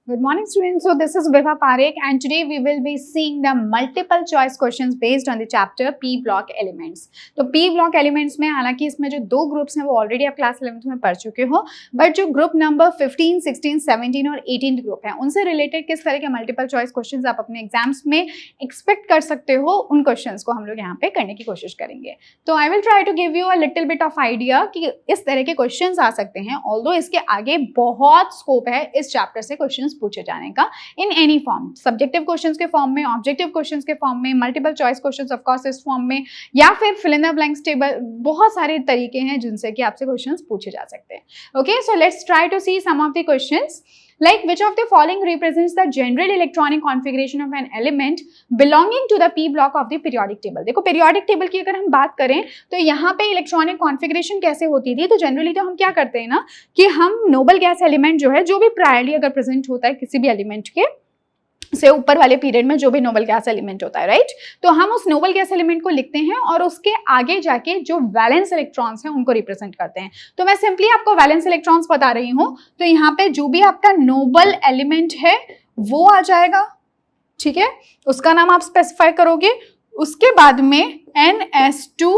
Good morning students. So this is Vibha Parekh and today we will be seeing the multiple choice questions based on the chapter P block elements. तो P block elements में हालांकि इसमें जो दो groups हैं वो already आप class 11th में पढ़ चुके हो, बट जो ग्रुप नंबर 15, 16, 17 और 18 ग्रुप हैं उनसे रिलेटेड किस तरह के मल्टीपल चॉइस क्वेश्चंस आप अपने एग्जाम्स में एक्सपेक्ट कर सकते हो, उन क्वेश्चंस को हम लोग यहाँ पे करने की कोशिश करेंगे. तो I will try to give you a little bit of idea कि इस तरह के क्वेश्चंस आ सकते हैं. ऑल्दो इसके आगे बहुत स्कोप है इस चैप्टर से क्वेश्चंस पूछे जाने का in any form, subjective questions के फॉर्म में, ऑब्जेक्टिव क्वेश्चंस के फॉर्म में, multiple choice questions of course इस फॉर्म में, या फिर fill in the blanks table. बहुत सारे तरीके हैं जिनसे कि आपसे क्वेश्चंस पूछे जा सकते हैं. Okay, so let's try to see some of the questions. Like which of the following represents the general electronic configuration of an element belonging to the p block of the periodic table. देखो periodic table की अगर हम बात करें तो यहाँ पे electronic configuration कैसे होती थी. तो जनरली तो हम क्या करते हैं ना कि हम नोबल गैस एलिमेंट जो है, जो भी प्रायरली अगर प्रेजेंट होता है किसी भी एलिमेंट के से ऊपर वाले पीरियड में, जो भी नोबल गैस एलिमेंट होता है, राइट, तो हम उस नोबल गैस एलिमेंट को लिखते हैं और उसके आगे जाके जो वैलेंस इलेक्ट्रॉन्स हैं उनको रिप्रेजेंट करते हैं. तो मैं सिंपली आपको वैलेंस इलेक्ट्रॉन्स बता रही हूं. तो यहाँ पे जो भी आपका नोबल एलिमेंट है वो आ जाएगा, ठीक है, उसका नाम आप स्पेसिफाई करोगे. उसके बाद में NS2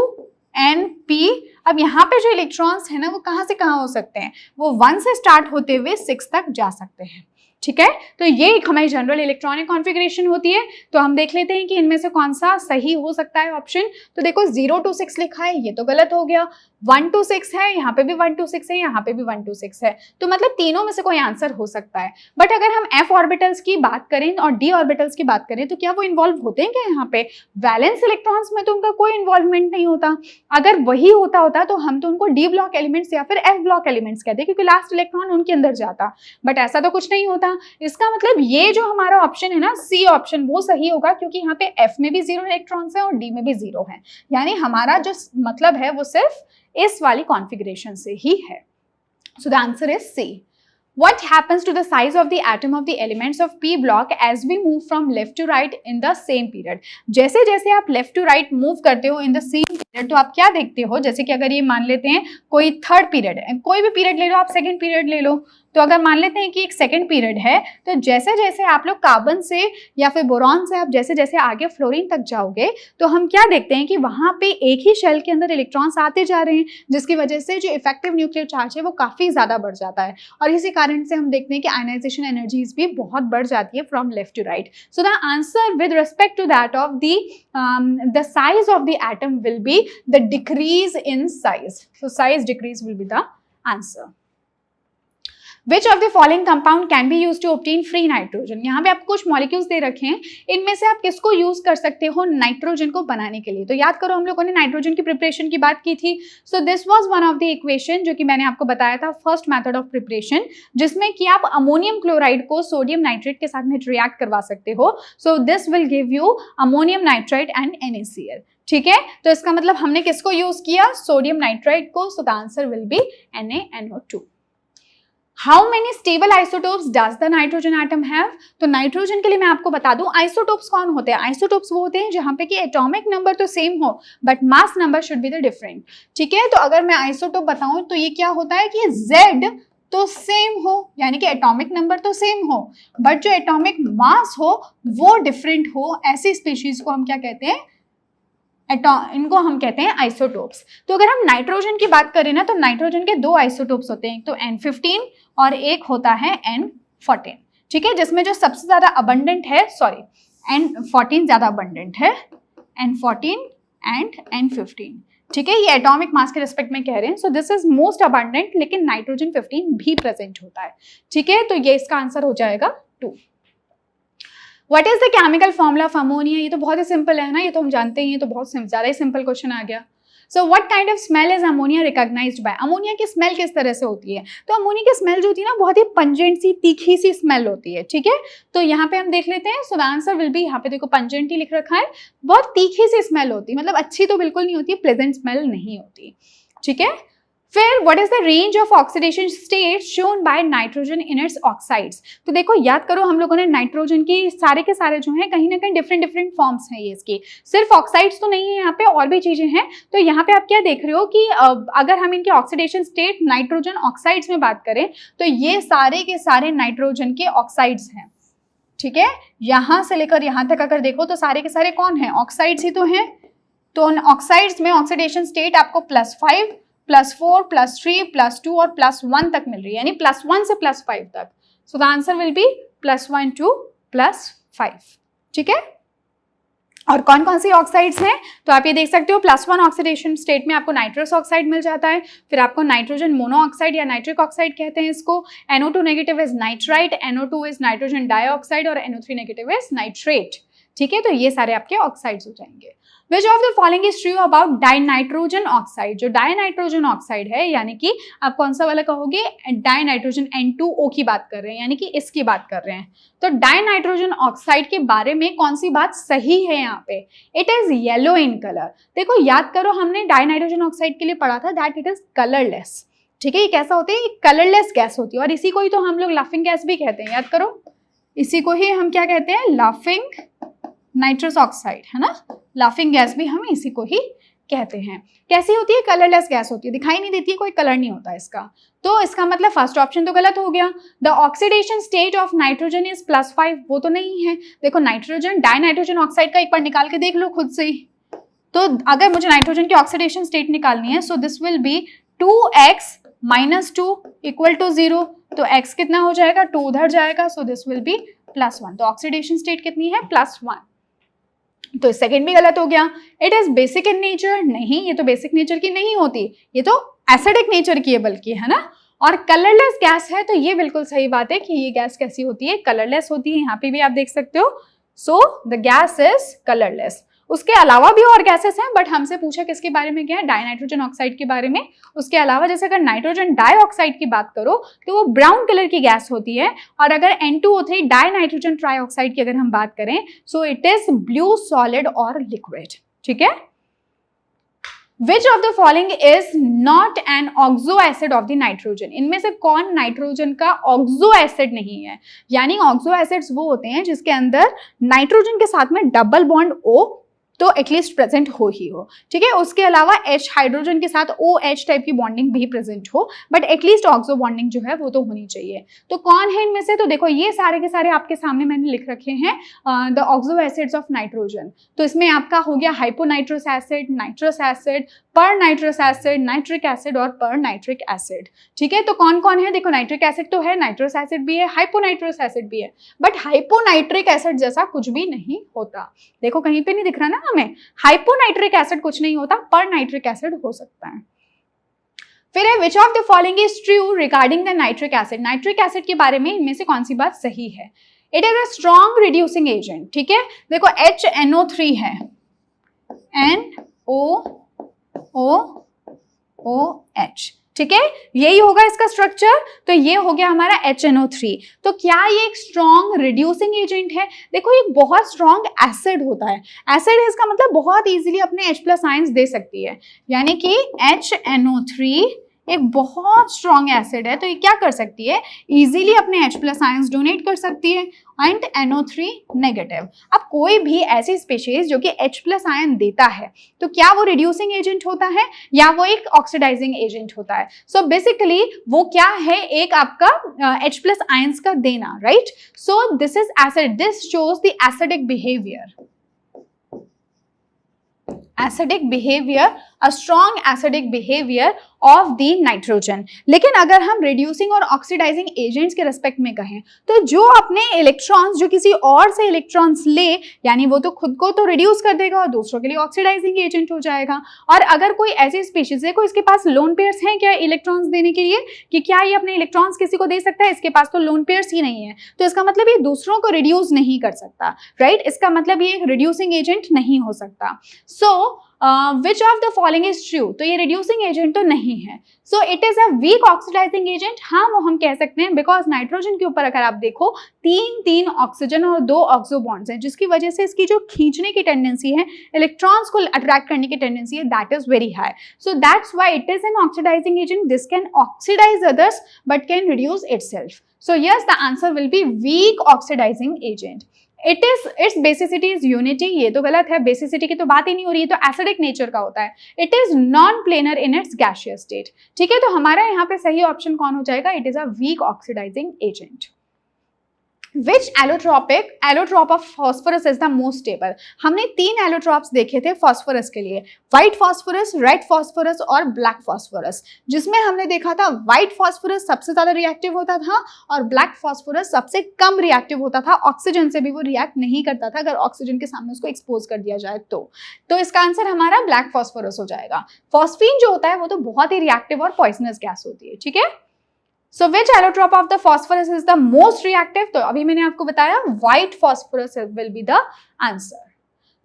NP. अब यहाँ पे जो इलेक्ट्रॉन्स है ना वो कहाँ से कहाँ हो सकते हैं, वो 1 से स्टार्ट होते हुए 6 तक जा सकते हैं, ठीक है. तो ये एक हमारी जनरल इलेक्ट्रॉनिक कॉन्फ़िगरेशन होती है. तो हम देख लेते हैं कि इनमें से कौन सा सही हो सकता है ऑप्शन. तो देखो 0 to 6 लिखा है, ये तो गलत हो गया. 1 to 6 है, यहाँ पे भी 1 to 6 है, यहाँ पे भी 1 to 6 है. तो मतलब तीनों में से कोई आंसर हो सकता है. बट अगर हम f ऑर्बिटल्स की बात करें और d ऑर्बिटल्स की बात करें तो क्या वो इन्वॉल्व होते हैं क्या यहाँ पे? वैलेंस इलेक्ट्रॉन्स में तो उनका कोई इन्वॉल्वमेंट नहीं होता. अगर वही होता तो हम तो उनको d ब्लॉक एलिमेंट्स या फिर f ब्लॉक एलिमेंट्स कहते हैं, क्योंकि लास्ट इलेक्ट्रॉन उनके अंदर जाता. बट ऐसा तो कुछ नहीं होता. इसका मतलब ये जो हमारा ऑप्शन है ना, सी ऑप्शन, वो सही होगा, क्योंकि यहाँ पे f में भी 0 इलेक्ट्रॉन्स है और d में भी 0 है. यानी हमारा जो मतलब है वो सिर्फ इस वाली कॉन्फ़िगरेशन से ही है. So the answer is C. What happens to the size of the atom of the elements of p block as we move from left to right in the same period? जैसे जैसे आप left to right move करते हो in the same period, तो आप क्या देखते हो, जैसे कि अगर ये मान लेते हैं कोई थर्ड पीरियड है, कोई भी पीरियड ले लो, आप सेकंड पीरियड ले लो. तो अगर मान लेते हैं कि एक सेकंड पीरियड है, तो जैसे जैसे आप लोग कार्बन से या फिर बोरॉन से आप जैसे जैसे आगे फ्लोरीन तक जाओगे, तो हम क्या देखते हैं कि वहां पे एक ही शेल के अंदर इलेक्ट्रॉन्स आते जा रहे हैं, जिसकी वजह से जो इफेक्टिव न्यूक्लियर चार्ज है वो काफी ज्यादा बढ़ जाता है. और इसी कारण से हम देखते हैं कि आयनाइजेशन एनर्जीज भी बहुत बढ़ जाती है from left to right. So the answer with respect to that of the size of the atom will be the decrease in size. So size decrease will be the answer. Which of the following compound can be used to obtain free nitrogen? यहाँ पे आपको कुछ molecules दे रखे हैं, इनमें से आप किसको यूज कर सकते हो नाइट्रोजन को बनाने के लिए. तो याद करो हम लोगों ने नाइट्रोजन की प्रिपरेशन की बात की थी. So this was one of the equation जो कि मैंने आपको बताया था, फर्स्ट मेथड ऑफ प्रिपरेशन, जिसमें कि आप अमोनियम क्लोराइड को सोडियम नाइट्रेट के साथ में रिएक्ट करवा सकते हो. So this will give you ammonium nitrite and NaCl. ठीक है, तो इसका मतलब हमने किसको यूज किया, सोडियम नाइट्राइट को. सो the answer will B NaNO2. How many stable isotopes does the nitrogen atom have? तो नाइट्रोजन के लिए मैं आपको बता दूं, आइसोटोप्स कौन होते हैं. आइसोटोप्स वो होते हैं जहां पे कि एटॉमिक नंबर तो सेम हो but mass number should be the different. ठीक है, तो अगर मैं आइसोटोप बताऊं तो ये क्या होता है कि Z तो सेम हो, यानी कि एटॉमिक नंबर तो सेम हो बट जो एटॉमिक मास हो वो डिफरेंट हो. ऐसी स्पीशीज को हम क्या कहते हैं, इनको हम कहते हैं आइसोटोप्स. तो अगर हम नाइट्रोजन की बात करें ना, तो नाइट्रोजन के दो आइसोटोप्स होते हैं, तो N15 और एक होता है N14. ठीक है, जिसमें जो सबसे ज्यादा अबंडेंट है, सॉरी N14 ज्यादा अबंडेंट है, N14 एंड N15. ठीक है, ये एटॉमिक मास के रिस्पेक्ट में कह रहे हैं. So this is most abundant, लेकिन नाइट्रोजन 15 भी प्रेजेंट होता है. ठीक है, तो ये इसका आंसर हो जाएगा 2. What is the chemical formula of ammonia? ये तो बहुत ही सिंपल है ना, ये तो हम जानते हैं, ये तो बहुत ज़्यादा ही सिंपल क्वेश्चन आ गया. So what kind of smell is ammonia recognized by? Ammonia की स्मेल किस तरह से होती है? तो अमोनिया की स्मेल जो होती है ना, बहुत ही पंजेंट सी, तीखी सी स्मेल होती है. ठीक है, तो यहाँ पे हम देख लेते हैं. सो द आंसर विल बी, यहाँ पे देखो पंजेंट ही लिख रखा है, बहुत तीखी सी स्मेल होती है, मतलब अच्छी तो बिल्कुल नहीं होती है, प्लेजेंट स्मेल नहीं होती. ठीक है, फिर what is the range of oxidation state shown by nitrogen in its oxides. तो देखो याद करो हम लोगों ने नाइट्रोजन की सारे के सारे जो हैं कहीं ना कहीं डिफरेंट डिफरेंट फॉर्म्स हैं ये इसकी, सिर्फ ऑक्साइड्स तो नहीं है यहाँ पे, और भी चीजें हैं। तो यहाँ पे आप क्या देख रहे हो कि अगर हम इनके ऑक्सीडेशन स्टेट नाइट्रोजन ऑक्साइड्स में बात करें तो ये सारे के सारे नाइट्रोजन के ऑक्साइड्स हैं, ठीक है। यहां से लेकर यहां तक अगर देखो तो सारे के सारे कौन है, ऑक्साइड्स ही तो हैं। तो ऑक्साइड्स में ऑक्सीडेशन स्टेट आपको +5 +4 +3 +2 और +1 तक मिल रही है, यानी +1 से +5 तक। सो the answer will B +1 to +5, ठीक है। और कौन कौन सी ऑक्साइड्स हैं, तो आप ये देख सकते हो +1 ऑक्सीडेशन स्टेट में आपको नाइट्रस ऑक्साइड मिल जाता है, फिर आपको नाइट्रोजन मोनोऑक्साइड या नाइट्रिक ऑक्साइड कहते हैं इसको। NO2 negative is nitrite, NO2 is nitrogen dioxide और NO3 नेगेटिव इज नाइट्रेट, ठीक है। तो ये सारे आपके ऑक्साइड्स हो जाएंगे। Which of the following is true about dinitrogen oxide. जो डाइनाइट्रोजन ऑक्साइड है यानी कि आप कौन सा वाला कहोगे, डाइनाइट्रोजन N2O की बात कर रहे हैं, यानी कि इसकी बात कर रहे हैं। तो डाइनाइट्रोजन ऑक्साइड के बारे में कौन सी बात सही है यहाँ पे, it is yellow in colour. देखो याद करो हमने डाइनाइट्रोजन ऑक्साइड के लिए पढ़ा था दैट इट इज कलरलेस, ठीक है। ये कैसा होता है, कलरलेस गैस होती है, और इसी को ही तो हम लोग लाफिंग गैस भी कहते हैं, याद करो इसी को ही हम क्या कहते हैं, लाफिंग नाइट्रस ऑक्साइड, है ना। लाफिंग गैस भी हम इसी को ही कहते हैं। कैसी होती है, कलरलेस गैस होती है, दिखाई नहीं देती है, कोई कलर नहीं होता इसका। तो इसका मतलब फर्स्ट ऑप्शन तो गलत हो गया। The oxidation state of nitrogen is +5, वो तो नहीं है। देखो नाइट्रोजन डाइनाइट्रोजन ऑक्साइड का एक बार निकाल के देख लो खुद से ही। तो अगर मुझे नाइट्रोजन की ऑक्सीडेशन स्टेट निकालनी है, so this will be 2x - 2 = 0। तो x कितना हो जाएगा, 2 उधर जाएगा, सो दिस विल बी +1। तो ऑक्सीडेशन स्टेट कितनी है, +1। तो सेकंड भी गलत हो गया। It is basic in nature, नहीं ये तो बेसिक नेचर की नहीं होती, ये तो एसिडिक नेचर की है बल्कि, है ना। और कलरलेस गैस है, तो ये बिल्कुल सही बात है कि ये गैस कैसी होती है, कलरलेस होती है। यहाँ पे भी आप देख सकते हो, so the gas is colourless. उसके अलावा भी और गैसेस हैं, बट हमसे पूछा किसके बारे में गया, डाइनाइट्रोजन ऑक्साइड के बारे में। उसके अलावा जैसे अगर नाइट्रोजन डाइऑक्साइड की बात करो तो वो ब्राउन कलर की गैस होती है, और अगर N2O3 डाइनाइट्रोजन ट्राइऑक्साइड की अगर हम बात करें सो इट इज ब्लू सॉलिड और लिक्विड, ठीक है। Which of the following is not an oxo acid of the nitrogen. इनमें से कौन नाइट्रोजन का ऑक्सो एसिड नहीं है, यानी ऑक्सो एसिड्स वो होते हैं जिसके अंदर नाइट्रोजन के साथ में डबल बॉन्ड O तो एटलीस्ट प्रेजेंट हो ही हो, ठीक है। उसके अलावा H हाइड्रोजन के साथ OH टाइप की बॉन्डिंग भी प्रेजेंट हो, बट एटलीस्ट ऑक्सो बॉन्डिंग जो है वो तो होनी चाहिए। तो कौन है इनमें से, तो देखो ये सारे के सारे आपके सामने मैंने लिख रखे हैं the oxo acids of nitrogen. तो इसमें आपका हो गया हाइपोनाइट्रस एसिड, नाइट्रस एसिड, पर नाइट्रस एसिड, नाइट्रिक एसिड और पर नाइट्रिक एसिड, ठीक है। तो कौन कौन है, देखो नाइट्रिक एसिड तो है, नाइट्रस एसिड भी है, हाइपोनाइट्रस एसिड भी है, बट हाइपोनाइट्रिक एसिड जैसा कुछ भी नहीं होता। देखो कहीं पे नहीं दिख रहा ना हमें, हाइपोनाइट्रिक एसिड कुछ नहीं होता, पर नाइट्रिक एसिड हो सकता है। फिर है which of the following is true regarding the nitric acid. Nitric acid के बारे में इनमें से कौन सी बात सही है, it is a strong reducing agent, ठीक है। देखो HNO3 है, NOOOH, ठीक है, यही होगा इसका स्ट्रक्चर। तो ये हो गया हमारा HNO3। तो क्या ये एक स्ट्रॉन्ग रिड्यूसिंग एजेंट है, देखो ये बहुत स्ट्रॉन्ग एसिड होता है। एसिड है इसका मतलब बहुत इजीली अपने H+ आयंस दे सकती है, यानी कि HNO3 एक बहुत स्ट्रॉन्ग एसिड है, तो ये क्या कर सकती है, इजीली अपने H+ आयंस डोनेट कर सकती है, एंड NO3 नेगेटिव। अब कोई भी ऐसी स्पीशीज जो कि H+ आयन देता है तो क्या वो रिड्यूसिंग एजेंट होता है या वो एक ऑक्सीडाइजिंग एजेंट होता है। सो बेसिकली वो क्या है, एक आपका H+ आयंस का देना, right. So this is acid, this shows the acidic behaviour, acidic behavior, a strong acidic behavior of the nitrogen। लेकिन अगर हम reducing और oxidizing agents के respect में कहें तो जो अपने electrons जो किसी और से electrons ले, यानी वो तो खुद को तो reduce कर देगा और दूसरों के लिए oxidizing agent हो जाएगा। और अगर कोई ऐसी species है, कोई इसके पास lone pairs हैं क्या electrons देने के लिए, कि क्या ये अपने electrons किसी को दे सकता है, इसके पास तो lone pairs ही नहीं है, तो इसका मतलब ये दूसरों को reduce नहीं कर सकता, राइट। इसका मतलब ये एक reducing agent नहीं हो सकता। So which of the following is true, तो ये रिड्यूसिंग एजेंट तो नहीं है. So it is a weak oxidizing agent, हाँ वो हम कह सकते हैं, बिकॉज नाइट्रोजन के ऊपर अगर आप देखो तीन ऑक्सीजन और 2 ऑक्सो बॉन्ड्स हैं, जिसकी वजह से इसकी जो खींचने की टेंडेंसी है, इलेक्ट्रॉन्स को अट्रैक्ट करने की टेंडेंसी है, that is very high. So that's why it is an oxidizing agent. This can oxidize others but can reduce itself. So yes, the answer will be weak oxidizing agent. Its basicity is unity. ये तो गलत है, basicity की तो बात ही नहीं हो रही है, तो acidic nature का होता है. It is non-planar in its gaseous state. ठीक है, तो हमारा यहाँ पे सही ऑप्शन कौन हो जाएगा? It is a weak oxidizing agent. Which allotrop of phosphorus is the most stable? हमने 3 allotrops देखे थे phosphorus के लिए, white phosphorus, red phosphorus और black phosphorus, जिसमें हमने देखा था white phosphorus सबसे ज्यादा रिएक्टिव होता था और black phosphorus सबसे कम रिएक्टिव होता था. ऑक्सीजन से भी वो रिएक्ट नहीं करता था अगर ऑक्सीजन के सामने उसको एक्सपोज कर दिया जाए तो इसका आंसर हमारा black phosphorus हो जाएगा. फॉस्फीन जो होता है वो तो बहुत ही रिएक्टिव और पॉइजनस गैस होती है. ठीक है, So which allotrope of the phosphorus is the most reactive? तो अभी मैंने आपको बताया white phosphorus will be the answer.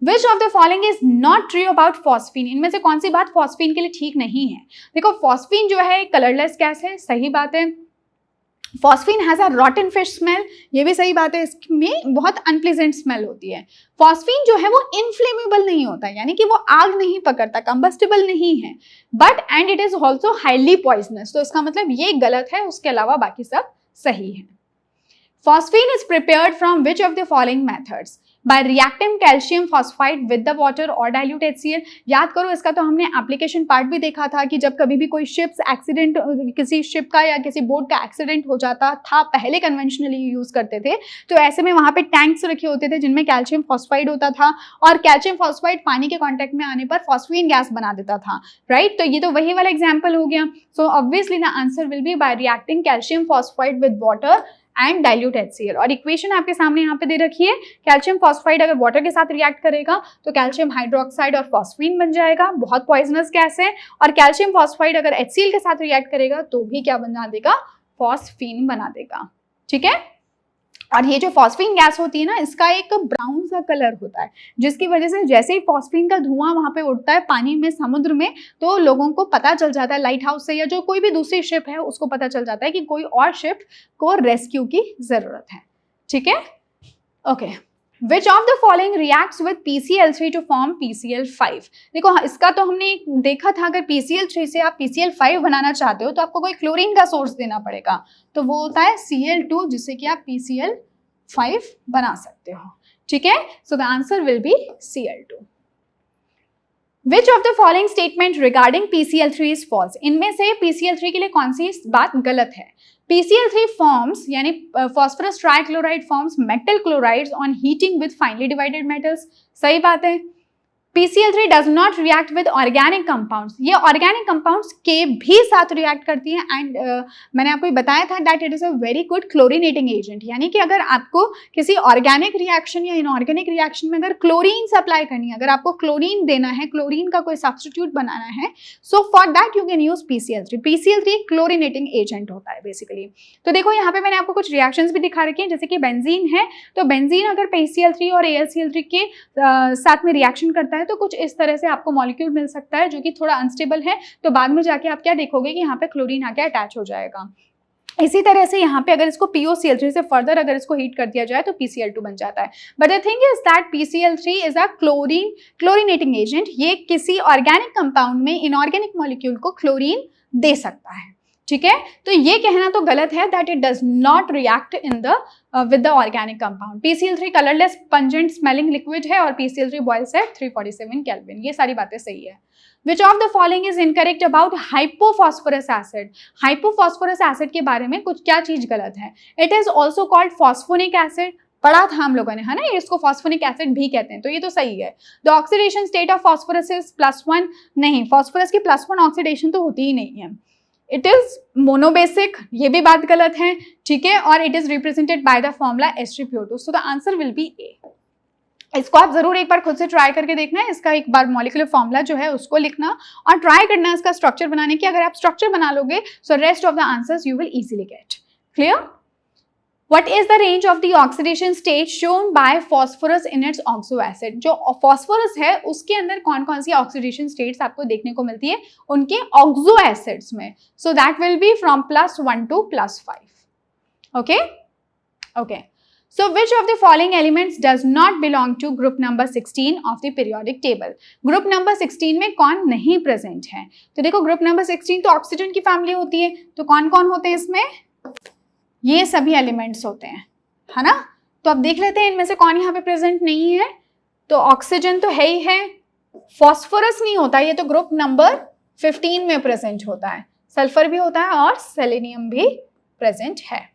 Which of the following is not true about phosphine? इनमें से कौन सी बात phosphine के लिए ठीक नहीं है? देखो phosphine जो है कलरलेस गैस है, सही बात है. Phosphine has a रॉटन fish smell, ये भी सही बात है, इसमें बहुत अनप्लीजेंट स्मेल होती है. फॉस्फीन जो है वो इनफ्लेमेबल नहीं होता, यानी कि वो आग नहीं पकड़ता, कंबस्टेबल नहीं है, but and it is also highly poisonous. तो इसका मतलब ये गलत है, उसके अलावा बाकी सब सही है. Phosphine is prepared from which of the following methods? by reacting calcium phosphide with the water or dilute HCl. याद करो, इसका तो हमने एप्लीकेशन पार्ट भी देखा था कि जब कभी भी कोई शिप्स एक्सीडेंट, किसी शिप का या किसी बोट का एक्सीडेंट हो जाता था, पहले कन्वेंशनली यूज करते थे, तो ऐसे में वहां पे टैंक्स रखे होते थे जिनमें कैल्शियम फॉस्फाइड होता था और कैल्शियम फॉस्फाइड पानी के कॉन्टेक्ट में आने पर फॉस्फीन गैस बना देता था. राइट, तो ये तो वही वाला एग्जाम्पल हो गया. So obviously the answer will B bye reacting calcium phosphide with water and dilute HCl. और इक्वेशन आपके सामने यहाँ पे दे रखी है. कैल्शियम फॉस्फाइड अगर वाटर के साथ रिएक्ट करेगा तो कैल्शियम हाइड्रोक्साइड और फॉस्फीन बन जाएगा, बहुत पॉइजनस गैस है. और कैल्शियम फॉस्फाइड अगर HCl के साथ रिएक्ट करेगा तो भी क्या बना देगा? फॉस्फीन बना देगा. ठीक है, और ये जो फॉस्फीन गैस होती है ना, इसका एक ब्राउन सा कलर होता है, जिसकी वजह से जैसे ही फॉस्फीन का धुआं वहां पे उड़ता है पानी में, समुद्र में, तो लोगों को पता चल जाता है, लाइट हाउस से या जो कोई भी दूसरी शिप है उसको पता चल जाता है कि कोई और शिप को रेस्क्यू की जरूरत है. ठीक है, okay. Which of the following reacts with PCl3 to form PCl5? देखो इसका तो हमने देखा था, अगर PCl3 से आप PCl5 बनाना चाहते हो तो आपको कोई क्लोरीन का सोर्स देना पड़ेगा, तो वो होता है Cl2, जिससे कि आप PCl5 बना सकते हो. ठीक है, so the answer will be Cl2. Which of the following statement regarding PCl3 is false? इनमें से PCl3 के लिए कौन सी बात गलत है? PCl3 forms यानी phosphorus trichloride forms metal chlorides on heating with finely divided metals. सही बात है. PCl3 does not react with organic compounds. ये organic compounds के भी साथ react करती है एंड मैंने आपको बताया था that it is a very good chlorinating agent. यानी कि अगर आपको किसी organic reaction या inorganic reaction में अगर क्लोरीन सप्लाई करनी है, अगर आपको क्लोरीन देना है, क्लोरीन का कोई सब्स्टिट्यूट बनाना है, so for that you can use PCl3. PCl3 chlorinating agent होता है बेसिकली. तो देखो यहाँ पे मैंने आपको कुछ रिएक्शंस भी दिखा रखे हैं, जैसे कि बेंजीन है, तो बेंजीन अगर PCl3 और AlCl3 के साथ में रिएक्शन करता है तो कुछ इस तरह से आपको मॉलिक्यूल मिल सकता है जो कि थोड़ा अनस्टेबल है, तो बाद में जाके आप क्या देखोगे कि यहाँ पे क्लोरीन आके अटैच हो जाएगा. इसी तरह से यहाँ पे अगर इसको POCl3 से फर्दर अगर इसको हीट कर दिया जाए तो PCl2 बन जाता है. But the thing is that PCl3 is a chlorinating agent. ये किसी ऑर्गेनिक कंपाउंड में इनऑर्गेनिक मॉलिक्यूल को क्लोरीन दे सकता है. ठीक है, तो ये कहना तो गलत है that it does not react in the with the organic compound. PCl3 colourless pungent smelling liquid है और PCl3 बॉइल्स एट 347 केल्विन. ये सारी बातें सही है. Which of the following is incorrect about hypophosphorus acid? Hypophosphorous acid के बारे में कुछ क्या चीज गलत है? It is also called phosphonic acid. पढ़ा था हम लोगों ने, है ना, इसको फॉस्फोनिक एसिड भी कहते हैं, तो ये तो सही है. The oxidation state of phosphorus is +1. नहीं, फॉस्फोरस की +1 ऑक्सीडेशन तो होती ही नहीं है. इट इज मोनोबेसिक, ये भी बात गलत है. ठीक है, और it is represented by the formula H3PO2. So the answer will be A. इसको आप जरूर एक बार खुद से ट्राई करके देखना है, इसका एक बार मॉलिक्यूलर फॉर्मूला जो है उसको लिखना और ट्राई करना है इसका स्ट्रक्चर बनाने की. अगर आप स्ट्रक्चर बना लोगे so rest of the answers you will easily get. Clear? What is the range of the oxidation state shown by phosphorus in its oxo acid? जो phosphorus है उसके अंदर कौन कौन सी ऑक्सीडेशन स्टेट्स आपको देखने को मिलती है उनके ऑक्सो एसिड्स में. So that will be from +1 to +5. Okay? Okay. So which of the following elements does not belong to group number 16 of the periodic table? Group number 16 में कौन नहीं प्रेजेंट है? तो देखो ग्रुप नंबर 16 तो oxygen की family होती है, तो कौन कौन होते हैं इसमें? ये सभी एलिमेंट्स होते हैं, है ना. तो अब देख लेते हैं इनमें से कौन यहाँ पे प्रेजेंट नहीं है. तो ऑक्सीजन तो है ही है, फॉस्फोरस नहीं होता, ये तो ग्रुप नंबर 15 में प्रेजेंट होता है. सल्फर भी होता है और सेलेनियम भी प्रेजेंट है.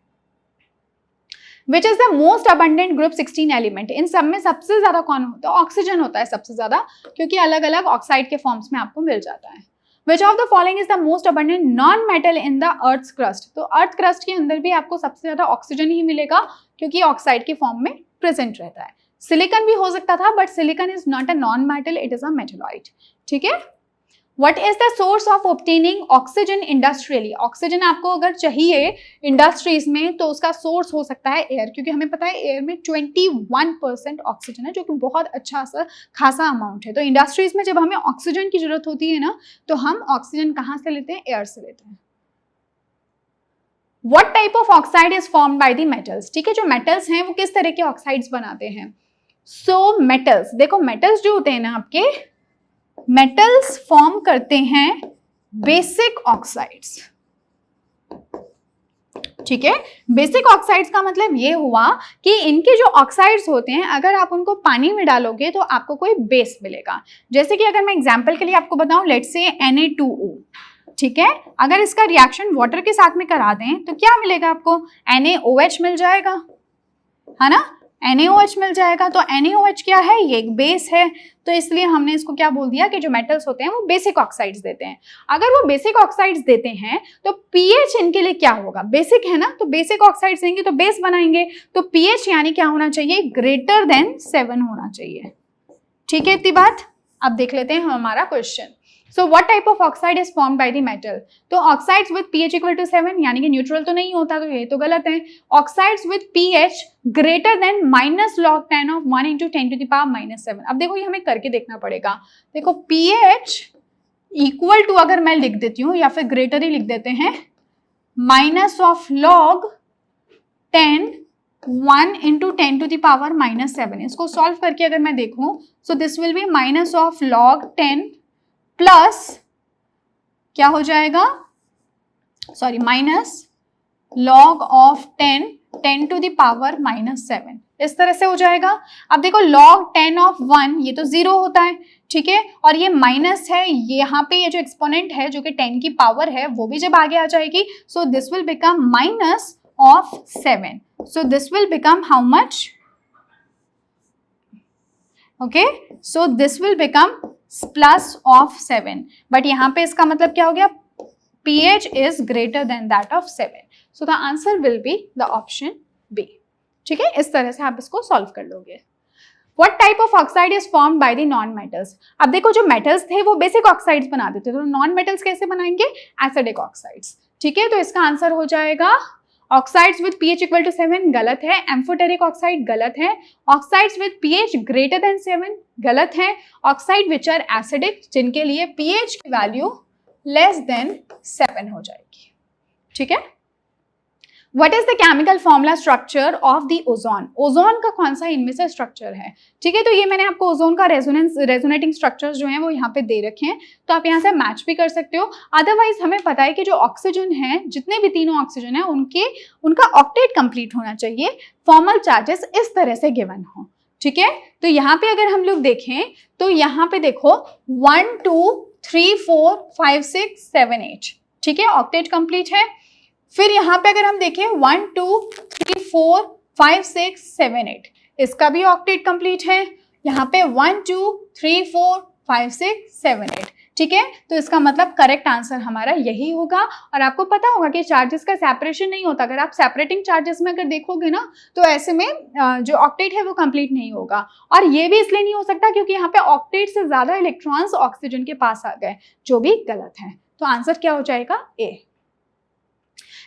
Which is the most abundant group 16 element? इन सब में सबसे ज्यादा कौन होता है? ऑक्सीजन होता है सबसे ज्यादा, क्योंकि अलग अलग ऑक्साइड के फॉर्म्स में आपको मिल जाता है. Which of the following is the most abundant non-metal in the Earth's crust? तो अर्थ क्रस्ट के अंदर भी आपको सबसे ज्यादा ऑक्सीजन ही मिलेगा, क्योंकि ऑक्साइड के फॉर्म में प्रेजेंट रहता है. सिलिकॉन भी हो सकता था, but silicon is not a non metal, it is a metalloid. ठीक है. What is the source of obtaining oxygen industrially? Oxygen आपको अगर चाहिए इंडस्ट्रीज में तो उसका सोर्स हो सकता है एयर, क्योंकि हमें पता है एयर में 21% ऑक्सीजन है, जो कि बहुत अच्छा सा खासा अमाउंट है. तो इंडस्ट्रीज में जब हमें ऑक्सीजन की जरूरत होती है ना, तो हम ऑक्सीजन कहाँ से लेते हैं? एयर से लेते हैं. What type of oxide is formed by the metals? ठीक है, जो मेटल्स हैं वो किस तरह के ऑक्साइड्स बनाते हैं? सो मेटल्स, देखो मेटल्स जो होते हैं ना आपके, मेटल्स फॉर्म करते हैं बेसिक ऑक्साइड्स. ठीक है. बेसिक ऑक्साइड्स का मतलब ये हुआ कि इनके जो ऑक्साइड्स होते हैं, अगर आप उनको पानी में डालोगे तो आपको कोई बेस मिलेगा. जैसे कि अगर मैं एग्जांपल के लिए आपको बताऊं, लेट्स से Na2O. ठीक है. अगर इसका रिएक्शन वाटर के साथ में करा दें तो क्या मिलेगा आपको? NaOH मिल जाएगा, है ना. NaOH मिल जाएगा. तो NaOH क्या है? ये एक बेस है. तो इसलिए हमने इसको क्या बोल दिया कि जो मेटल्स होते हैं वो बेसिक ऑक्साइड्स देते हैं. अगर वो बेसिक ऑक्साइड्स देते हैं तो pH इनके लिए क्या होगा? बेसिक है ना, तो बेसिक ऑक्साइड्स देंगे तो बेस बनाएंगे. तो pH यानी क्या होना चाहिए? ग्रेटर देन 7 होना चाहिए. ठीक है इतनी बात. अब देख लेते हैं हमारा question. So what type of oxide is formed by the metal? तो oxides with pH equal to 7 यानी कि न्यूट्रल तो नहीं होता, तो ये तो गलत है. Oxides with pH greater than -log10 of 1 into 10 to the power -7. अब देखो ये हमें करके देखना पड़ेगा. देखो pH इक्वल टू अगर मैं लिख देती हूँ, या फिर ग्रेटर ही लिख देते हैं, -log10 1 into 10 to the power -7. इसको सॉल्व करके अगर मैं देखूँ, so this will be -log10 plus क्या हो जाएगा? Sorry, -log10 to the power -7. इस तरह से हो जाएगा. अब देखो log10 of 1 ये तो 0 होता है. ठीक है. और ये माइनस है, ये यहाँ पे ये जो एक्सपोनेंट है जो कि 10 की पावर है वो भी जब आगे आ जाएगी, so this will become -7. So this will become how much? Okay. So this will become +7. But यहाँ पे इसका मतलब क्या हो गया? pH is greater than that of 7. So the answer will be the option B. ठीक है. इस तरह से आप इसको सॉल्व कर लोगे. What type of oxide is formed by the non-metals? अब देखो जो मेटल्स थे वो बेसिक ऑक्साइड्स बना देते थे, तो नॉन मेटल्स कैसे बनाएंगे? Acidic oxides. ठीक है. तो इसका आंसर हो जाएगा oxides with pH equal to 7 गलत है. एम्फोटेरिक ऑक्साइड गलत है. Oxides with pH greater than 7 गलत है. ऑक्साइड विच आर एसिडिक, जिनके लिए pH की वैल्यू लेस देन 7 हो जाएगी. ठीक है. What is the chemical formula structure of the ozone? Ozone का कौन सा इनमें से स्ट्रक्चर है? ठीक है. तो ये मैंने आपको ओजोन का रेजोनेटिंग स्ट्रक्चर्स जो हैं वो यहाँ पे दे रखे हैं, तो आप यहाँ से मैच भी कर सकते हो. अदरवाइज हमें पता है कि जो ऑक्सीजन है, जितने भी तीनों ऑक्सीजन है उनका ऑक्टेट कंप्लीट होना चाहिए. फॉर्मल चार्जेस इस तरह से गिवन हो. ठीक है. तो यहाँ पे अगर हम लोग देखें तो यहाँ पे देखो 1 2 3 4 5 6 7 8. ठीक है. ऑक्टेट कंप्लीट है. फिर यहाँ पे अगर हम देखें 1 2 3 4 5 6 7 8, इसका भी ऑक्टेट कंप्लीट है. यहाँ पे 1 2 3 4 5 6 7 8. ठीक है. तो इसका मतलब करेक्ट आंसर हमारा यही होगा. और आपको पता होगा कि चार्जेस का सेपरेशन नहीं होता. अगर आप सेपरेटिंग चार्जेस में अगर देखोगे ना, तो ऐसे में जो ऑक्टेट है वो कंप्लीट नहीं होगा. और ये भी इसलिए नहीं हो सकता क्योंकि यहाँ पे ऑक्टेट से ज्यादा इलेक्ट्रॉन्स ऑक्सीजन के पास आ गए, जो भी गलत है. तो आंसर क्या हो जाएगा? A.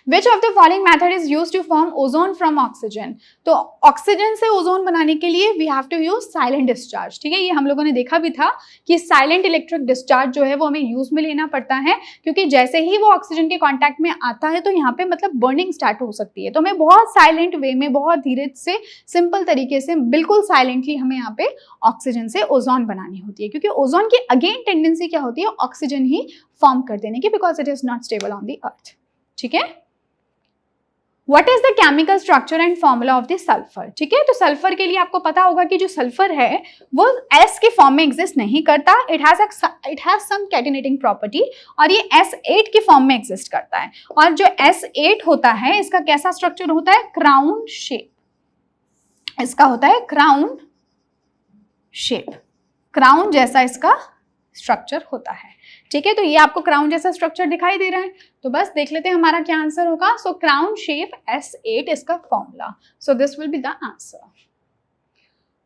Which of the following method is use to form ozone from oxygen? तो ऑक्सीजन से ओजोन बनाने के लिए we have to use silent discharge, ठीक है। ये हम लोगों ने देखा भी था कि साइलेंट इलेक्ट्रिक डिस्चार्ज जो है वो हमें यूज में लेना पड़ता है, क्योंकि जैसे ही वो ऑक्सीजन के कांटेक्ट में आता है तो यहाँ पे मतलब बर्निंग स्टार्ट हो सकती है। तो हमें बहुत साइलेंट वे में, बहुत धीरे से, सिंपल तरीके से, बिल्कुल साइलेंटली हमें यहाँ पे ऑक्सीजन से ओजोन बनानी होती है, क्योंकि ओजोन की अगेन टेंडेंसी क्या होती है, ऑक्सीजन ही फॉर्म कर देने की, because it is not stable on the earth, ठीक है। What is the chemical structure and formula of the sulfur? ठीक है, तो सल्फर के लिए आपको पता होगा कि जो सल्फर है वो S के फॉर्म में एग्जिस्ट नहीं करता, इट हैज सम कैटिनेटिंग प्रॉपर्टी, और ये S8 के फॉर्म में एग्जिस्ट करता है। और जो S8 होता है इसका कैसा स्ट्रक्चर होता है, क्राउन शेप, इसका होता है क्राउन शेप, क्राउन जैसा इसका स्ट्रक्चर होता है, ठीक है। तो ये आपको क्राउन जैसा स्ट्रक्चर दिखाई दे रहा है, तो बस देख लेते हैं हमारा क्या आंसर होगा। सो क्राउन शेप S8 इसका formula, so this will be the answer.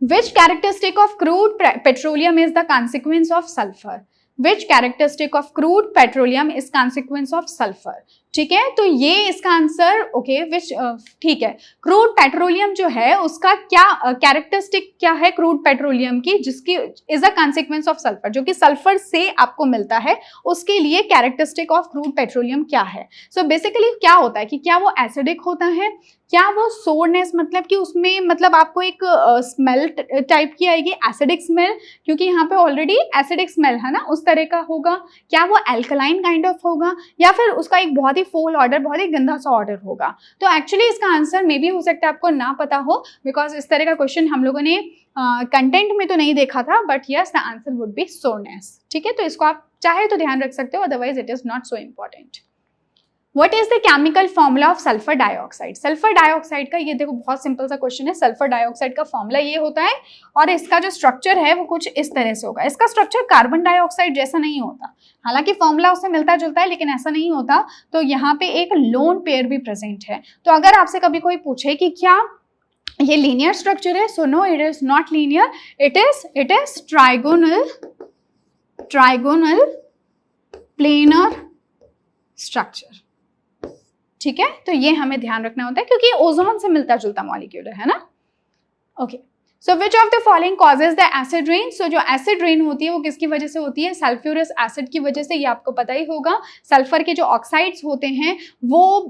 Which characteristic of crude petroleum is the consequence of sulfur? Which characteristic of crude petroleum is consequence of sulfur? ठीक है, तो ये इसका आंसर ओके विच, ठीक है। Crude petroleum जो है उसका क्या कैरेक्टरिस्टिक क्या है क्रूड पेट्रोलियम की, जिसकी is a consequence of sulphur, जो कि सल्फर से आपको मिलता है, उसके लिए कैरेक्टरिस्टिक ऑफ क्रूड पेट्रोलियम क्या है। सो बेसिकली क्या होता है कि क्या वो एसिडिक होता है, क्या वो सोरनेस, मतलब कि उसमें मतलब आपको एक स्मेल टाइप की आएगी, एसिडिक स्मेल, क्योंकि यहाँ पे ऑलरेडी एसिडिक स्मेल है ना, उस तरह का होगा। क्या वो एल्कलाइन काइंड ऑफ होगा, या फिर उसका एक बहुत ही फूल ऑर्डर, बहुत ही गंदा सा ऑर्डर होगा। तो एक्चुअली इसका आंसर मे भी हो सकता है आपको ना पता हो, बिकॉज इस तरह का क्वेश्चन हम लोगों ने कंटेंट में तो नहीं देखा था, but yes the answer would be soreness, ठीक है। तो इसको आप चाहे तो ध्यान रख सकते हो, otherwise it is not so important. What is the chemical formula of sulfur dioxide? Sulphur dioxide का, ये देखो बहुत सिंपल सा क्वेश्चन है। सल्फर डाइऑक्साइड का फॉर्मूला ये होता है, और इसका जो स्ट्रक्चर है वो कुछ इस तरह से होगा। इसका स्ट्रक्चर कार्बन डाइऑक्साइड जैसा नहीं होता, हालांकि फॉर्मूला उससे मिलता जुलता है, लेकिन ऐसा नहीं होता। तो यहाँ पे एक लोन पेयर भी प्रेजेंट है। तो अगर आपसे कभी कोई पूछे कि क्या ये लीनियर स्ट्रक्चर है, so no it is not linear, it is trigonal planar structure, ठीक है। तो ये हमें ध्यान रखना होता है, क्योंकि ओजोन से मिलता जुलता मॉलिक्यूल है ना। Okay, so which of the following causes the acid rain? So जो एसिड रेन होती है वो किसकी वजह से होती है, सल्फ्यूरस एसिड की वजह से। ये आपको पता ही होगा, सल्फर के जो ऑक्साइड्स होते हैं वो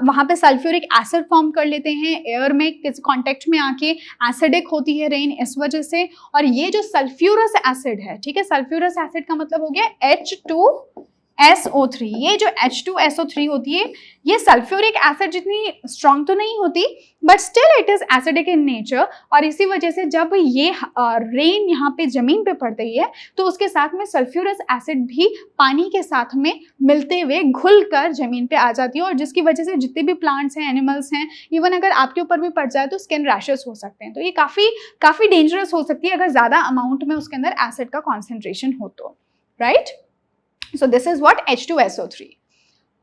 वहां पे सल्फ्यूरिक एसिड फॉर्म कर लेते हैं, एयर में किसी कॉन्टेक्ट में आके एसिडिक होती है रेन इस वजह से। और ये जो सल्फ्यूरस एसिड है, ठीक है, सल्फ्यूरस एसिड का मतलब हो गया H2SO3। ये जो H2SO3 होती है, ये सल्फ्यूरिक एसिड जितनी स्ट्रॉन्ग तो नहीं होती, but still it is acidic in nature. और इसी वजह से जब ये रेन यहाँ पे जमीन पे पड़ती है तो उसके साथ में सल्फ्यूरस एसिड भी पानी के साथ में मिलते हुए घुल कर जमीन पे आ जाती है, और जिसकी वजह से जितने भी प्लांट्स हैं, एनिमल्स हैं, इवन अगर आपके ऊपर भी पड़ जाए तो स्किन रैशेस हो सकते हैं। तो ये काफी डेंजरस हो सकती है अगर ज्यादा अमाउंट में उसके अंदर एसिड का कॉन्सेंट्रेशन हो तो, right. So this is what H2SO3.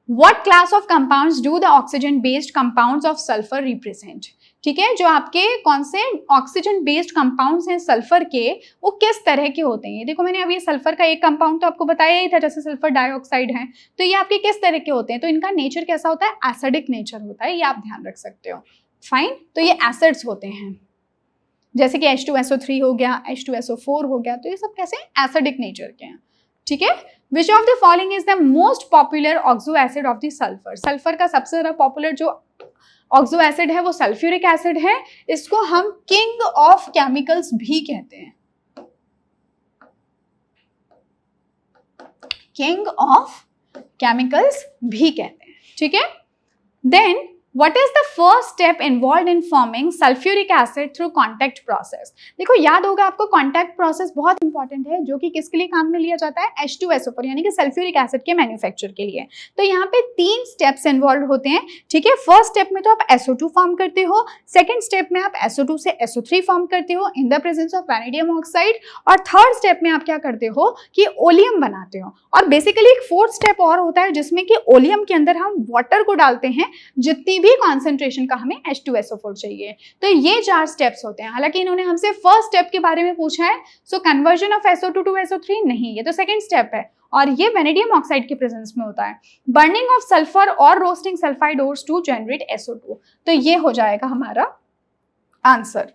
What class of compounds do the oxygen based compounds of sulfur represent? ठीक है, जो आपके कौन से ऑक्सीजन बेस्ड कंपाउंड्स हैं सल्फर के, वो किस तरह के होते हैं। देखो मैंने अभी सल्फर का एक कंपाउंड तो आपको बताया ही था, जैसे सल्फर डाइऑक्साइड है, तो ये आपके किस तरह के होते हैं। तो इनका नेचर कैसा होता है, एसिडिक नेचर होता है, ये आप ध्यान रख सकते हो। फाइन, तो ये एसिड्स होते हैं, जैसे कि H2SO3 हो गया, H2SO4 हो गया, तो ये सब कैसे एसिडिक नेचर के हैं, ठीक है। Which of the following is the most popular oxo acid of the sulfur? Sulphur का सबसे ज्यादा पॉपुलर जो ऑक्सो एसिड है वो सल्फ्यूरिक एसिड है। इसको हम किंग ऑफ केमिकल्स भी कहते हैं, किंग ऑफ केमिकल्स भी कहते हैं, ठीक है। Then What is the first step involved in forming sulfuric acid through contact process? देखो याद होगा आपको, कॉन्टैक्ट प्रोसेस बहुत इंपॉर्टेंट है, जो कि किसके लिए काम में लिया जाता है, H2SO4 यानी कि सल्फ्यूरिक एसिड के मैन्युफैक्चर के लिए। तो यहाँ पे 3 स्टेप्स इन्वॉल्व होते हैं, ठीक है। फर्स्ट स्टेप में तो आप SO2 फॉर्म करते हो, सेकंड स्टेप में आप SO2 से SO3 फॉर्म करते हो in the presence of vanadium oxide, और थर्ड स्टेप में आप क्या करते हो कि ओलियम बनाते हो। और बेसिकली एक फोर्थ स्टेप और होता है जिसमें कि ओलियम के अंदर हम वाटर को डालते हैं, जितनी भी कॉन्सेंट्रेशन का हमें H2SO4 चाहिए। तो ये 4 स्टेप्स होते हैं। हालांकि इन्होंने हमसे फर्स्ट स्टेप के बारे में पूछा है, सो conversion of SO2 to SO3 नहीं, ये तो सेकंड स्टेप है। और ये वेनेडियम ऑक्साइड के प्रेजेंस में होता है। बर्निंग ऑफ सल्फर और roasting sulphide ores to generate SO2। तो ये हो जाएगा हमारा आंसर।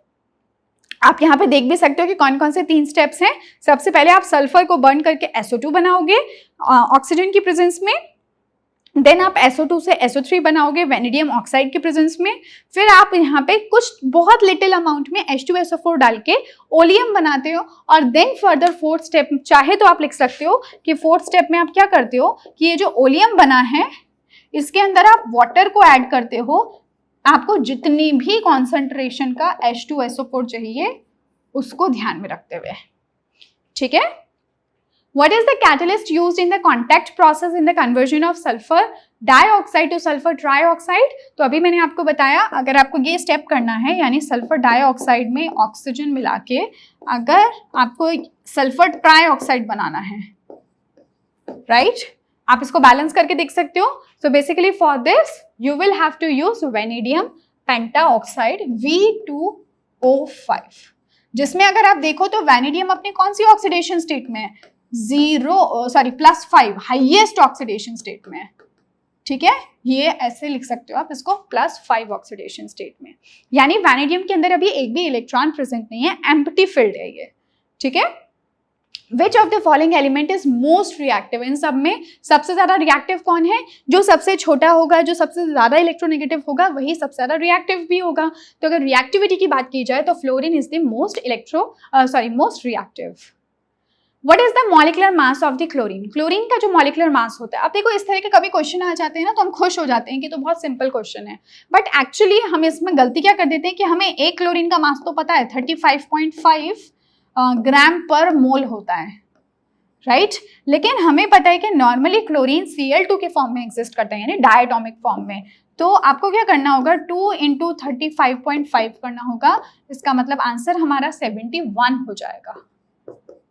आप यहाँ पे देख भी सकते हो कि कौन कौन से 3 स्टेप्स हैं। सबसे पहले आप सल्फर को बर्न करके SO2 बनाओगे ऑक्सीजन की प्रेजेंस में, देन आप SO2 से SO3 बनाओगे वेनेडियम ऑक्साइड के प्रेजेंस में, फिर आप यहाँ पे कुछ बहुत लिटिल अमाउंट में H2SO4 डाल के ओलियम बनाते हो, और देन फर्दर 4th स्टेप चाहे तो आप लिख सकते हो कि 4th स्टेप में आप क्या करते हो कि ये जो ओलियम बना है इसके अंदर आप वाटर को ऐड करते हो, आपको जितनी भी कॉन्सेंट्रेशन का H2SO4 चाहिए उसको ध्यान में रखते हुए, ठीक है। What is the catalyst used in the contact process in the conversion of sulfur dioxide to sulfur trioxide? तो अभी मैंने आपको बताया अगर आपको ये स्टेप करना है यानी सल्फर डाइऑक्साइड में ऑक्सीजन मिला के अगर आपको सल्फर ट्राइऑक्साइड बनाना है, राइट, आप इसको बैलेंस करके देख सकते हो। So basically for this you will have to use vanadium pentoxide V2O5, जिसमें अगर आप देखो तो वेनेडियम अपनी कौन सी ऑक्सीडेशन स्टेट में है, +5 हाईएस्ट ऑक्सीडेशन स्टेट में है, ठीक है। ये ऐसे लिख सकते हो आप इसको +5 ऑक्सीडेशन स्टेट में, यानी वेनेडियम के अंदर अभी एक भी इलेक्ट्रॉन प्रेजेंट नहीं है, एम्प्टी फील्ड है ये, ठीक है। Which of the following element is most reactive? इन सब में सबसे ज्यादा रिएक्टिव कौन है? जो सबसे छोटा होगा, जो सबसे ज्यादा इलेक्ट्रोनेगेटिव होगा वही सबसे ज्यादा रिएक्टिव भी होगा। तो अगर रिएक्टिविटी की बात की जाए तो fluorine is the most reactive. What is the molecular mass of the chlorine? Chlorine का जो मॉलिकुलर मास होता है, अब देखो इस तरह के कभी क्वेश्चन आ जाते हैं ना तो हम खुश हो जाते हैं कि तो बहुत सिंपल क्वेश्चन है, बट एक्चुअली हम इसमें गलती क्या कर देते हैं कि हमें एक क्लोरीन का मास तो पता है 35.5 ग्राम पर मोल होता है, राइट, लेकिन हमें पता है कि नॉर्मली क्लोरीन Cl2 के फॉर्म में एग्जिस्ट करता है यानी डायटोमिक फॉर्म में। तो आपको क्या करना होगा 2 × 35.5 करना होगा, इसका मतलब आंसर हमारा 71 हो जाएगा,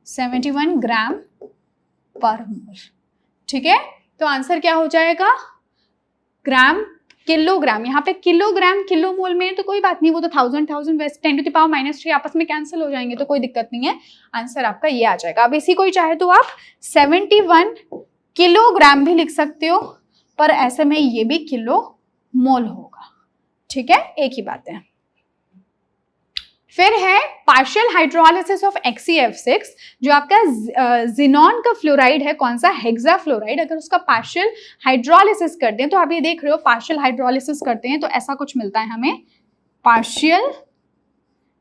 71 ग्राम पर मोल, ठीक है। तो आंसर क्या हो जाएगा ग्राम किलोग्राम, यहाँ पे किलोग्राम किलो मोल में तो कोई बात नहीं, वो तो 1000 वैसे 10⁻³ आपस में कैंसिल हो जाएंगे तो कोई दिक्कत नहीं है, आंसर आपका ये आ जाएगा। अब इसी को ही चाहे तो आप 71 किलोग्राम भी लिख सकते हो, पर ऐसे में ये भी किलो मोल होगा, ठीक है, एक ही बात है। फिर है पार्शियल हाइड्रोलिसिस ऑफ XeF6, जो आपका जिनॉन का फ्लोराइड है, कौन सा, हेक्सा फ्लोराइड, अगर उसका पार्शियल हाइड्रोलिसिस करते हैं तो आप ये देख रहे हो पार्शियल हाइड्रोलिसिस करते हैं तो ऐसा कुछ मिलता है हमें, पार्शियल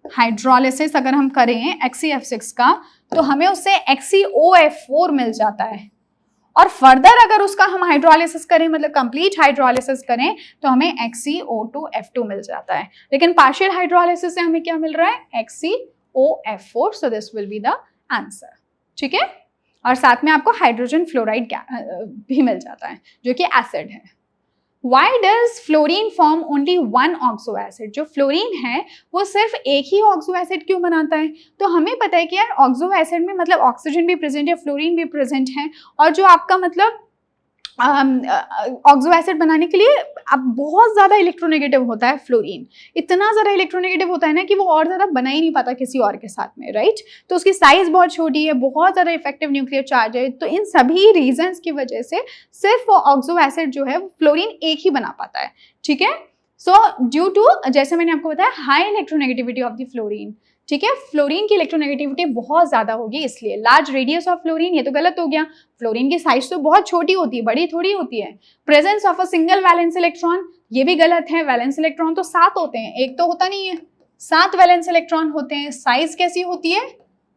हाइड्रोलिसिस अगर हम करें XeF6 का तो हमें उससे XeOF4 मिल जाता है, और फर्दर अगर उसका हम हाइड्रोलिसिस करें मतलब कंप्लीट हाइड्रोलिसिस करें तो हमें XeO2F2 मिल जाता है, लेकिन पार्शियल हाइड्रोलिसिस से हमें क्या मिल रहा है XeOF4, so this will be the answer, ठीक है। और साथ में आपको हाइड्रोजन फ्लोराइड भी मिल जाता है जो कि एसिड है। Why does fluorine form only one oxo acid? जो फ्लोरीन है वो सिर्फ एक ही ऑक्सो एसिड क्यों बनाता है? तो हमें पता है कि यार ऑक्सो एसिड में मतलब ऑक्सीजन भी प्रेजेंट है, फ्लोरीन भी प्रेजेंट है, और जो आपका मतलब ऑक्सो एसिड बनाने के लिए अब बहुत ज़्यादा इलेक्ट्रोनेगेटिव होता है फ्लोरीन, इतना ज़्यादा इलेक्ट्रोनेगेटिव होता है ना कि वो और ज़्यादा बना ही नहीं पाता किसी और के साथ में, राइट। तो उसकी साइज बहुत छोटी है, बहुत ज़्यादा इफेक्टिव न्यूक्लियर चार्ज है, तो इन सभी रीजंस की वजह से सिर्फ ऑक्सो एसिड जो है फ्लोरीन एक ही बना पाता है, ठीक है। सो ड्यू टू, जैसे मैंने आपको बताया, high electronegativity of the fluorine, ठीक है, फ्लोरीन की इलेक्ट्रोनेगेटिविटी बहुत ज्यादा होगी, इसलिए लार्ज रेडियस ऑफ फ्लोरीन, ये तो गलत हो गया, फ्लोरीन की साइज तो बहुत छोटी होती है, बड़ी थोड़ी होती है। Presence of a single valence electron, ये भी गलत है, वैलेंस इलेक्ट्रॉन तो 7 होते हैं, एक तो होता नहीं है, 7 वैलेंस इलेक्ट्रॉन होते हैं। साइज कैसी होती है,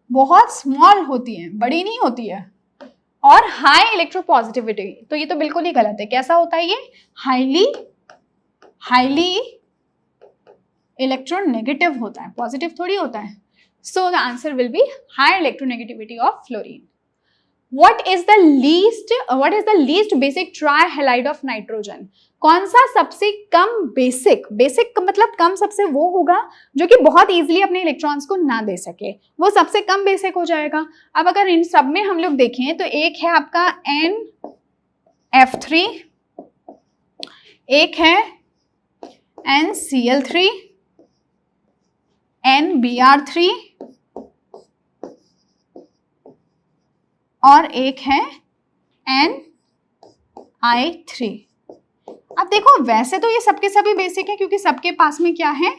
बहुत स्मॉल होती है, बड़ी नहीं होती है। और हाई इलेक्ट्रोपॉजिटिविटी, तो ये तो बिल्कुल ही गलत है, कैसा होता है ये, हाईली इलेक्ट्रोनेगेटिव होता है, पॉजिटिव थोड़ी होता है। So the answer will B high electronegativity of fluorine. What is the least basic trihalide of nitrogen? कौन सा सबसे कम बेसिक का मतलब कम सबसे वो होगा जो कि बहुत इजीली अपने इलेक्ट्रॉन्स को ना दे सके, वो सबसे कम बेसिक हो जाएगा। अब अगर इन सब में हम लोग देखें तो एक है आपका NF3, एक है NCl3, NBr3 और एक है Ni3। अब देखो वैसे तो ये सबके सभी बेसिक है क्योंकि सबके पास में क्या है,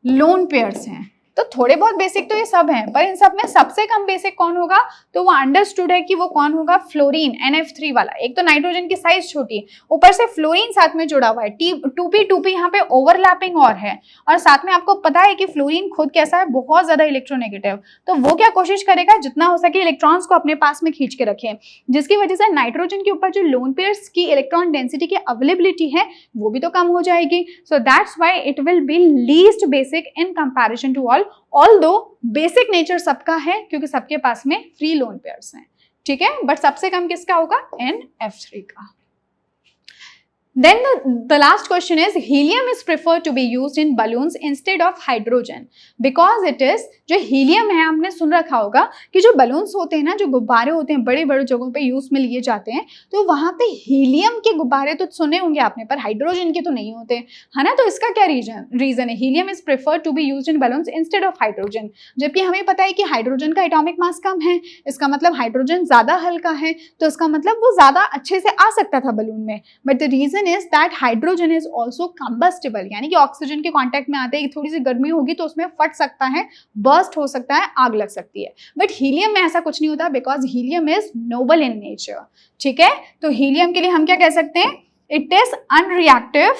लोन पेयर्स हैं, तो थोड़े बहुत बेसिक तो ये सब हैं, पर इन सब में सबसे कम बेसिक कौन होगा, तो वो अंडरस्टूड है कि वो कौन होगा, फ्लोरीन NF3 वाला। एक तो नाइट्रोजन की साइज छोटी है, ऊपर से फ्लोरीन साथ में जुड़ा हुआ है, 2p यहाँ पे ओवरलैपिंग और है, और साथ में आपको पता है कि फ्लोरीन खुद कैसा है, बहुत ज्यादा इलेक्ट्रोनेगेटिव, तो वो क्या कोशिश करेगा जितना हो सके इलेक्ट्रॉन्स को अपने पास में खींच के रखे, जिसकी वजह से नाइट्रोजन के ऊपर जो लोन पेयर्स की इलेक्ट्रॉन डेंसिटी की अवेलेबिलिटी है वो भी तो कम हो जाएगी। So that's why it will be least basic in comparison to although basic nature सबका है क्योंकि सबके पास में फ्री लोन पेयर्स हैं, ठीक है, बट सबसे कम किसका होगा, NF3 का। Then the last question is helium is preferred to be used in balloons instead of hydrogen because it is, जो हीलियम है आपने सुन रखा होगा कि जो बलून्स होते हैं ना, जो गुब्बारे होते हैं बड़े बड़े जगहों पे यूज में लिए जाते हैं, तो वहां पे हीलियम के गुब्बारे तो सुने होंगे आपने, पर हाइड्रोजन के तो नहीं होते, है ना। तो इसका क्या रीजन है, helium is preferred to be used in balloons instead of hydrogen, जबकि हमें पता है कि हाइड्रोजन का एटॉमिक मास कम है, इसका मतलब हाइड्रोजन ज्यादा हल्का है, तो इसका मतलब वो ज्यादा अच्छे से आ सकता था बलून में, but the reason is that hydrogen is also combustible, यानी कि ऑक्सीजन के कांटेक्ट में आते ही थोड़ी सी गर्मी होगी तो उसमें फट सकता है, बर्स्ट हो सकता है, आग लग सकती है, बट हीलियम में ऐसा कुछ नहीं होता because helium is Nobel in nature, ठीक है। तो हीलियम के लिए हम क्या कह सकते हैं, इट इज अनरिएक्टिव,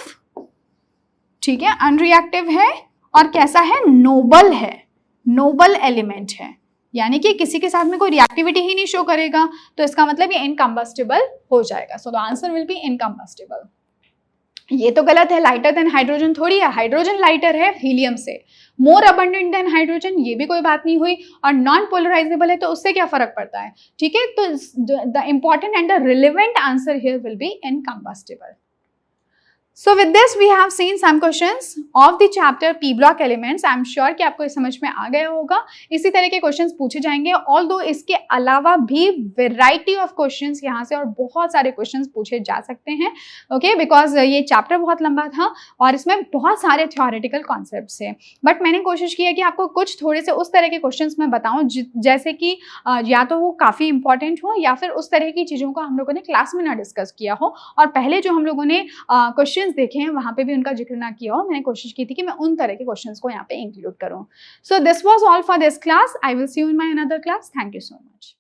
ठीक है, अनरिएक्टिव है और कैसा है, नोबल है, नोबल एलिमेंट है, यानी कि किसी के साथ में कोई रिएक्टिविटी ही नहीं शो करेगा, तो इसका मतलब ये इनकम्बस्टिबल हो जाएगा। सो द आंसर विल बी इनकम्बस्टिबल। ये तो गलत है, लाइटर देन हाइड्रोजन थोड़ी है, हाइड्रोजन लाइटर है हीलियम से, मोर अबंडेंट देन हाइड्रोजन ये भी कोई बात नहीं हुई, और नॉन पोलराइजेबल है तो उससे क्या फर्क पड़ता है, ठीक है। तो the important and the relevant answer here will be इनकम्बस्टिबल। So with this we have seen some questions of the chapter P block elements. I am sure कि आपको ये समझ में आ गया होगा, इसी तरह के क्वेश्चंस पूछे जाएंगे, although इसके अलावा भी वेराइटी ऑफ क्वेश्चंस यहाँ से और बहुत सारे क्वेश्चंस पूछे जा सकते हैं, ओके, बिकॉज ये चैप्टर बहुत लंबा था और इसमें बहुत सारे थ्योरेटिकल कॉन्सेप्ट्स हैं, बट मैंने कोशिश की है कि आपको कुछ थोड़े से उस तरह के क्वेश्चंस मैं बताऊँ जैसे कि या तो वो काफ़ी इंपॉर्टेंट हो या फिर उस तरह की चीज़ों को हम लोगों ने क्लास में ना डिस्कस किया हो, और पहले जो हम लोगों ने क्वेश्चन देखे हैं वहां पे भी उनका जिक्र ना किया हो, मैंने कोशिश की थी कि मैं उन तरह के क्वेश्चंस को यहाँ पे इंक्लूड करूं। So this was all for this class, I will see you in my another class, thank you so much.